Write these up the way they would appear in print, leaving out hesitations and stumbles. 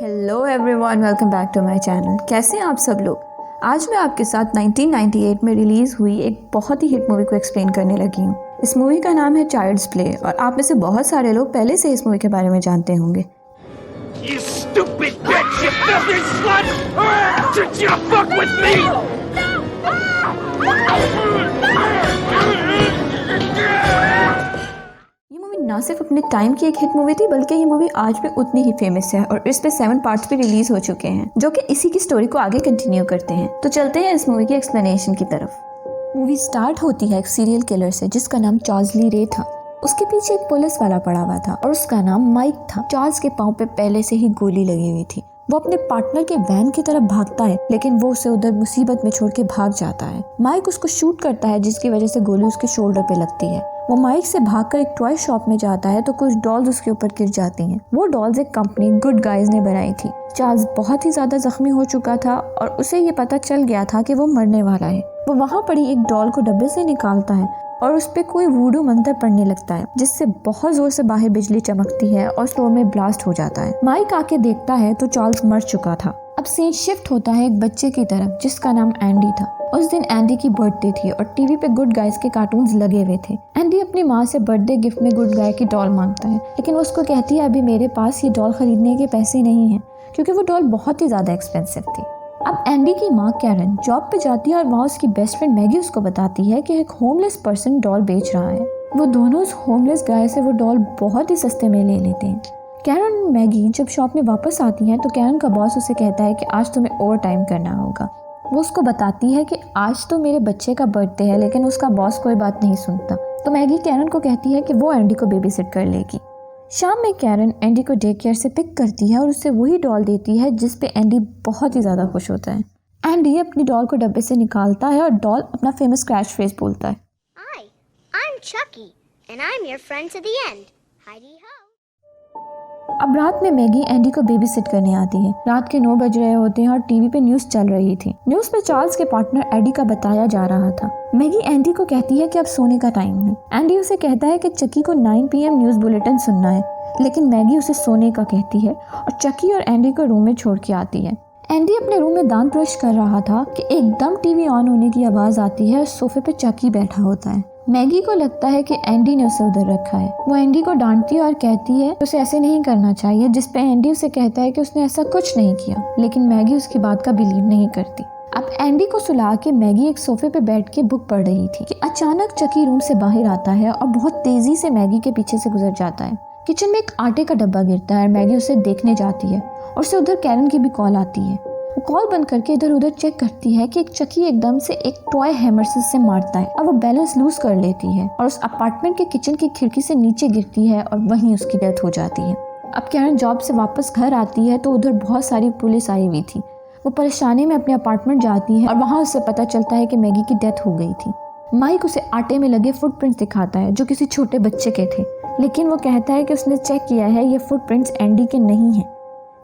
Hello everyone, welcome back to my channel. कैसे हैं आप सब लोग। आज मैं आपके साथ 1998 में रिलीज़ हुई एक बहुत ही हिट मूवी को एक्सप्लेन करने लगी हूँ। इस मूवी का नाम है चाइल्ड्स प्ले और आप में से बहुत सारे लोग पहले से इस मूवी के बारे में जानते होंगे। You stupid bitch, you filthy slut! Did you fuck with me? ये मूवी ना सिर्फ अपने टाइम की एक हिट मूवी थी, बल्कि ये मूवी आज भी उतनी ही फेमस है और इस पे 7 पार्ट्स भी रिलीज हो चुके हैं, जो कि इसी की स्टोरी को आगे कंटिन्यू करते हैं। तो चलते हैं इस मूवी की एक्सप्लेनेशन की तरफ। मूवी स्टार्ट होती है एक सीरियल किलर से जिसका नाम चार्ल्स ली रे था। उसके पीछे एक पुलिस वाला पड़ा हुआ था और उसका नाम माइक था। चार्ल्स के पाँव पे पहले से ही गोली लगी हुई थी। वो अपने पार्टनर के वैन की तरफ भागता है, लेकिन वो उसे उधर मुसीबत में छोड़ के भाग जाता है। माइक उसको शूट करता है, जिसकी वजह से गोली उसके शोल्डर पे लगती है। वो माइक से भागकर एक टॉय शॉप में जाता है तो कुछ डॉल्स उसके ऊपर गिर जाती हैं। वो डॉल्स एक कंपनी गुड गाइज ने बनाई थी। चार्ल्स बहुत ही ज्यादा जख्मी हो चुका था और उसे ये पता चल गया था कि वो मरने वाला है। वो वहाँ पड़ी एक डॉल को डब्बे से निकालता है और उस पे कोई वूडू मंत्र पढ़ने लगता है, जिससे बहुत जोर से बाहर बिजली चमकती है और स्टोर में ब्लास्ट हो जाता है। माइक आके देखता है तो चार्ल्स मर चुका था। अब सीन शिफ्ट होता है एक बच्चे की तरफ जिसका नाम एंडी था। उस दिन एंडी की बर्थडे थी और टीवी पे गुड गाइज के कार्टून्स लगे हुए थे। एंडी अपनी माँ से बर्थडे गिफ्ट में गुड गाय की डॉल मांगता है, लेकिन वो उसको कहती है अभी मेरे पास ये डॉल खरीदने के पैसे नहीं हैं, क्योंकि वो डॉल बहुत ही ज्यादा एक्सपेंसिव थी। अब एंडी की माँ कैरन जॉब पे जाती है और वहाँ उसकी बेस्ट फ्रेंड मैगी उसको बताती है कि एक होमलेस पर्सन डॉल बेच रहा है। वो दोनों उस होमलेस गाय से वो डॉल बहुत ही सस्ते में ले लेते हैं। कैरन और मैगी जब शॉप में वापस आती हैं तो कैरन का बॉस उसे कहता है कि आज तुम्हें ओवर टाइम करना होगा। वो उसको बताती है कि आज तो मेरे बच्चे का बर्थडे है, लेकिन उसका बॉस कोई बात नहीं सुनता। तो मैगी कैरन को कहती है कि वो एंडी को बेबी सिट कर लेगी। शाम में कैरन एंडी को डे केयर से पिक करती है और उसे वही डॉल देती है जिस पे एंडी बहुत ही ज़्यादा खुश होता है। एंडी अपनी डॉल को डब्बे से निकालता है और डॉल अपना फेमस क्रैश फ्रेज बोलता है, Hi, I'm Chucky, and I'm your friend to the end. Heidi ho. अब रात में मैगी एंडी को बेबी सिट करने आती है। रात के 9 बज रहे होते हैं और टीवी पे न्यूज़ चल रही थी। न्यूज़ पे चार्ल्स के पार्टनर एडी का बताया जा रहा था। मैगी एंडी को कहती है कि अब सोने का टाइम है। एंडी उसे कहता है कि चकी को 9 PM न्यूज़ बुलेटिन सुनना है, लेकिन मैगी उसे सोने का कहती है और चकी और एंडी को रूम में छोड़ के आती है। एंडी अपने रूम में दांत ब्रश कर रहा था कि एकदम टीवी ऑन होने की आवाज आती है और सोफे पे चकी बैठा होता है। मैगी को लगता है कि एंडी ने उसे उधर रखा है। वो एंडी को डांटती है और कहती है उसे ऐसे नहीं करना चाहिए, जिस पे एंडी उसे कहता है कि उसने ऐसा कुछ नहीं किया, लेकिन मैगी उसकी बात का बिलीव नहीं करती। अब एंडी को सुला के मैगी एक सोफे पे बैठ के बुक पढ़ रही थी कि अचानक चकी रूम से बाहर आता है और बहुत तेजी से मैगी के पीछे से गुजर जाता है। किचन में एक आटे का डब्बा गिरता है और मैगी उसे देखने जाती है और उसे उधर कैरन की भी कॉल आती है। वो कॉल बंद करके इधर उधर चेक करती है कि एक चकी एकदम से एक टॉय हैमर से मारता है और वो बैलेंस लूज कर लेती है और उस अपार्टमेंट के किचन की खिड़की से नीचे गिरती है और वहीं उसकी डेथ हो जाती है। अब कैरन जॉब से वापस घर आती है तो उधर बहुत सारी पुलिस आई हुई थी। वो परेशानी में अपने अपार्टमेंट जाती है और वहाँ उसे पता चलता है कि मैगी की डेथ हो गई थी। माइक उसे आटे में लगे फुटप्रिंट्स दिखाता है जो किसी छोटे बच्चे के थे, लेकिन वो कहता है कि उसने चेक किया है ये फुटप्रिंट्स एंडी के नहीं हैं।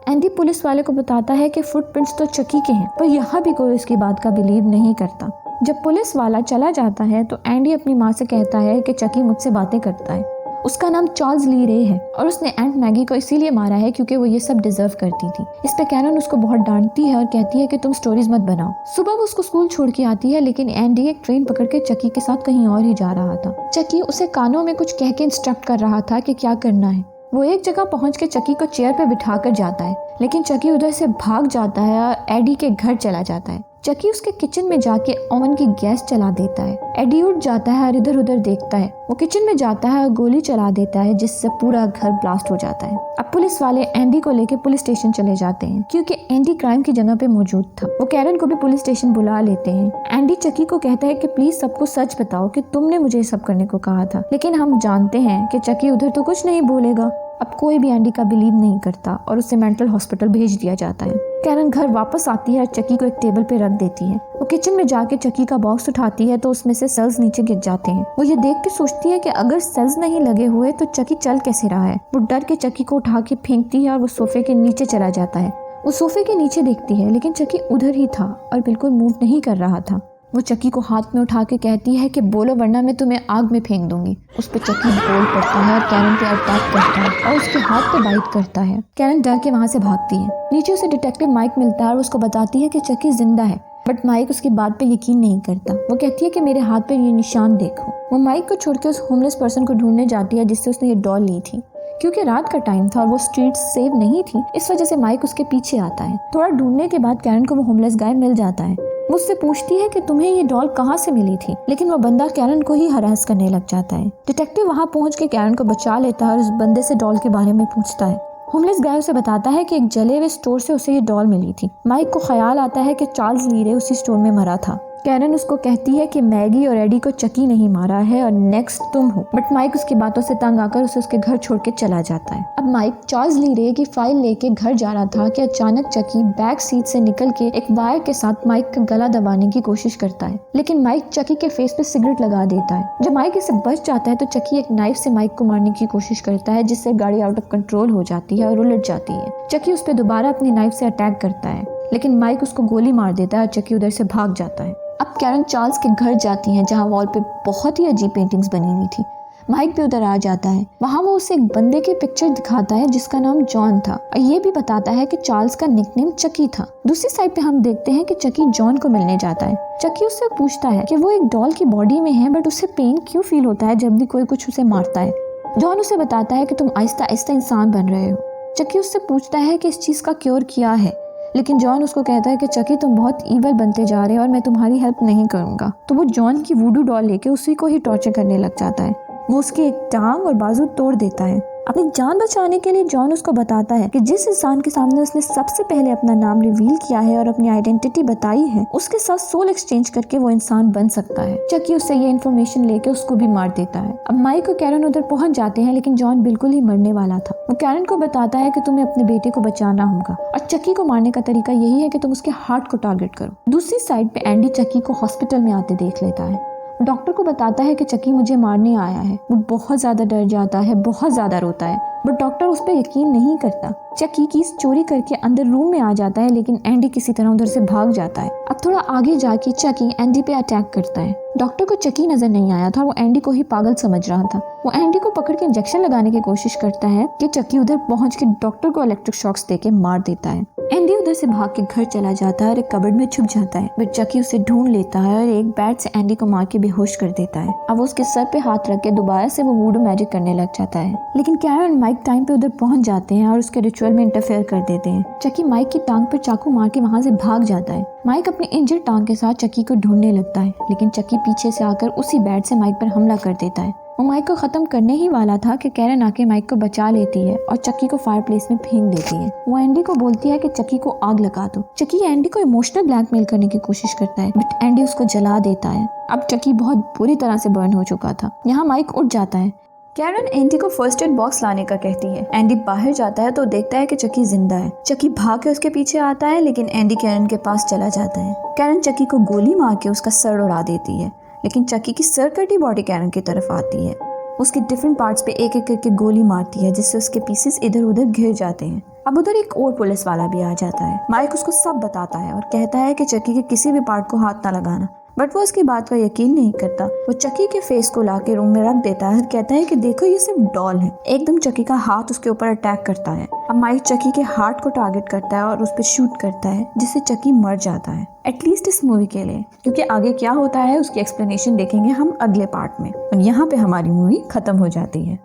एंडी पुलिस वाले को बताता है कि फुटप्रिंट्स तो चकी के हैं, पर यहाँ भी कोई उसकी बात का बिलीव नहीं करता। जब पुलिस वाला चला जाता है तो एंडी अपनी माँ से कहता है कि चकी मुझसे बातें करता है। उसका नाम चार्ल्स ली रे है और उसने एंट मैगी को इसीलिए मारा है क्योंकि वो ये सब डिजर्व करती थी। इस पे कैरन उसको बहुत डांटती है और कहती है कि तुम स्टोरीज मत बनाओ। सुबह वो उसको स्कूल छोड़ के आती है, लेकिन एंडी एक ट्रेन पकड़ के चकी के साथ कहीं और ही जा रहा था। चकी उसे कानों में कुछ कह के इंस्ट्रक्ट कर रहा था कि क्या करना है। वो एक जगह पहुंच के चकी को चेयर पे बिठा कर जाता है, लेकिन चकी उधर से भाग जाता है और एडी के घर चला जाता है। चकी उसके किचन में जाके ओवन की गैस चला देता है। एडी उठ जाता है और इधर उधर देखता है। वो किचन में जाता है और गोली चला देता है, जिससे पूरा घर ब्लास्ट हो जाता है। अब पुलिस वाले एंडी को लेके पुलिस स्टेशन चले जाते हैं क्योंकि एंडी क्राइम की जगह पे मौजूद था। वो कैरन को भी पुलिस स्टेशन बुला लेते हैं। एंडी चकी को कहता है कि प्लीज सबको सच बताओ कि तुमने मुझे सब करने को कहा था, लेकिन हम जानते हैं कि चकी उधर तो कुछ नहीं बोलेगा। अब कोई भी एंडी का बिलीव नहीं करता और उसे मेंटल हॉस्पिटल भेज दिया जाता है। कैरन घर वापस आती है और चकी को एक टेबल पे रख देती है। वो किचन में जाके चकी का बॉक्स उठाती है तो उसमें से सेल्स नीचे गिर जाते हैं। वो ये देख के सोचती है कि अगर सेल्स नहीं लगे हुए तो चकी चल कैसे रहा है। वो डर के चकी को उठा के फेंकती है और वो सोफे के नीचे चला जाता है। वो सोफे के नीचे देखती है, लेकिन चकी उधर ही था और बिल्कुल मूव नहीं कर रहा था। वो चक्की को हाथ में उठा के कहती है कि बोलो वरना मैं तुम्हें आग में फेंक दूंगी। उस पर चक्की बोल पड़ता है और कैरन पे अटैक करता है और उसके हाथ पे बाइट करता है। कैरन डर के वहाँ से भागती है। नीचे उसे डिटेक्टिव माइक मिलता है और उसको बताती है कि चक्की जिंदा है, बट माइक उसकी बात पे यकीन नहीं करता। वो कहती है कि मेरे हाथ पे ये निशान देखो। वो माइक को छोड़ के उस होमलेस पर्सन को ढूंढने जाती है जिससे उसने ये डॉल ली थी। क्योंकि रात का टाइम था और वो स्ट्रीट सेफ नहीं थी, इस वजह से माइक उसके पीछे आता है। थोड़ा ढूंढने के बाद कैरन को वो होमलेस गाय मिल जाता है। वो उससे पूछती है कि तुम्हें ये डॉल कहाँ से मिली थी, लेकिन वो बंदा कैरन को ही हरास करने लग जाता है। डिटेक्टिव वहाँ पहुँच के कैरन को बचा लेता है और उस बंदे से डॉल के बारे में पूछता है। होमलेस गाय उसे बताता है कि एक जले हुए स्टोर से उसे ये डॉल मिली थी। माइक को ख्याल आता है कि चार्ल्स लीरे उसी स्टोर में मरा था। कैरन उसको कहती है कि मैगी और एडी को चक्की नहीं मारा है और नेक्स्ट तुम हो, बट माइक उसकी बातों से तंग आकर उसे उसके घर छोड़ के चला जाता है। अब माइक चार्ल्स लीरे की फाइल लेके घर जा रहा था कि अचानक चक्की बैक सीट से निकल के एक वायर के साथ माइक का गला दबाने की कोशिश करता है, लेकिन माइक चक्की के फेस पे सिगरेट लगा देता है। जब माइक इससे बच जाता है तो चक्की एक नाइफ से माइक को मारने की कोशिश करता है, जिससे गाड़ी आउट ऑफ कंट्रोल हो जाती है और उलट जाती है। चक्की उस पर दोबारा अपनी नाइफ से अटैक करता है, लेकिन माइक उसको गोली मार देता है और चक्की उधर से भाग जाता है। अब कैरन चार्ल्स के घर जाती हैं जहाँ वॉल पे बहुत ही अजीब पेंटिंग्स बनी हुई थी। माइक भी उधर आ जाता है। वहाँ वो उसे एक बंदे की पिक्चर दिखाता है जिसका नाम जॉन था और ये भी बताता है कि चार्ल्स का निकनेम चक्की था। दूसरी साइड पे हम देखते हैं कि चक्की जॉन को मिलने जाता है। चक्की उससे पूछता है कि वो एक डॉल की बॉडी में है, बट उसे पेन क्यों फील होता है जब भी कोई कुछ उसे मारता है। जॉन उसे बताता है कि तुम आहिस्ता आहिस्ता इंसान बन रहे हो। चक्की उससे पूछता है कि इस चीज़ का क्योर क्या है, लेकिन जॉन उसको कहता है कि चक्की तुम बहुत ईवल बनते जा रहे हो और मैं तुम्हारी हेल्प नहीं करूंगा। तो वो जॉन की वूडू डॉल लेके उसी को ही टॉर्चर करने लग जाता है। वो उसकी एक टांग और बाजू तोड़ देता है। अपनी जान बचाने के लिए जॉन उसको बताता है कि जिस इंसान के सामने उसने सबसे पहले अपना नाम रिवील किया है और अपनी आइडेंटिटी बताई है, उसके साथ सोल एक्सचेंज करके वो इंसान बन सकता है। चक्की उससे ये इन्फॉर्मेशन लेके उसको भी मार देता है। अब माइक और कैरन उधर पहुंच जाते हैं, लेकिन जॉन बिल्कुल ही मरने वाला था। वो कैरन को बताता है कि तुम्हें अपने बेटे को बचाना होगा और चक्की को मारने का तरीका यही है कि तुम उसके हार्ट को टारगेट करो। दूसरी साइड पे एंडी चक्की को हॉस्पिटल में आते देख लेता है। डॉक्टर को बताता है कि चक्की मुझे मारने आया है। वो बहुत ज्यादा डर जाता है, बहुत ज्यादा रोता है, बट डॉक्टर उस पर यकीन नहीं करता। चक्की कीज चोरी करके अंदर रूम में आ जाता है, लेकिन एंडी किसी तरह उधर से भाग जाता है। अब थोड़ा आगे जाके चक्की एंडी पे अटैक करता है। डॉक्टर को चक्की नजर नहीं आया था और वो एंडी को ही पागल समझ रहा था। वो एंडी को पकड़ के इंजेक्शन लगाने की कोशिश करता है कि चक्की उधर पहुंच के डॉक्टर को इलेक्ट्रिक शॉक्स देके मार देता है। एंडी उधर से भाग के घर चला जाता है और एक कबर्ड में छुप जाता है, बट चक्की उसे ढूंढ लेता है और एक बैट से एंडी को मार के बेहोश कर देता है। अब उसके सर पे हाथ रख के दोबारा से वो वूडू मैजिक करने लग जाता है, लेकिन कैरन और माइक टाइम पे उधर पहुंच जाते हैं और उसके रिचुअल में इंटरफेयर कर देते हैं। चक्की माइक की टांग पर चाकू मार के वहाँ से भाग जाता है। माइक अपनी इंजर्ड टांग के साथ चक्की को ढूंढने लगता है, लेकिन चक्की पीछे से आकर उसी बैट से माइक पर हमला कर देता है। वो माइक को खत्म करने ही वाला था कि कैरन आके माइक को बचा लेती है और चक्की को फायरप्लेस में फेंक देती है। वो एंडी को बोलती है कि चक्की को आग लगा दो। चक्की एंडी को इमोशनल ब्लैकमेल करने की कोशिश करता है, बट एंडी उसको जला देता है। अब चक्की बहुत बुरी तरह से बर्न हो चुका था। यहाँ माइक उठ जाता है। कैरन एंडी को फर्स्ट एड बॉक्स लाने का कहती है। एंडी बाहर जाता है तो देखता है कि चक्की जिंदा है। चक्की भाग के उसके पीछे आता है, लेकिन एंडी कैरन के पास चला जाता है। कैरन चक्की को गोली मार के उसका सर उड़ा देती है, लेकिन चक्की की सर कटी बॉडी कैरन की तरफ आती है। उसके डिफरेंट पार्ट्स पे एक एक करके गोली मारती है, जिससे उसके पीसेस इधर उधर घिर जाते हैं। अब उधर एक और पुलिस वाला भी आ जाता है। माइक उसको सब बताता है और कहता है कि चक्की के किसी भी पार्ट को हाथ ना लगाना, बट वो उसकी बात का यकीन नहीं करता। वो चक्की के फेस को लाके रूम में रख देता है और कहता है कि देखो ये सिर्फ डॉल है। एकदम चक्की का हाथ उसके ऊपर अटैक करता है। अब माइक चक्की के हार्ट को टारगेट करता है और उस पर शूट करता है, जिससे चक्की मर जाता है, एटलीस्ट इस मूवी के लिए। क्योंकि आगे क्या होता है उसकी एक्सप्लेनेशन देखेंगे हम अगले पार्ट में, और यहाँ पे हमारी मूवी खत्म हो जाती है।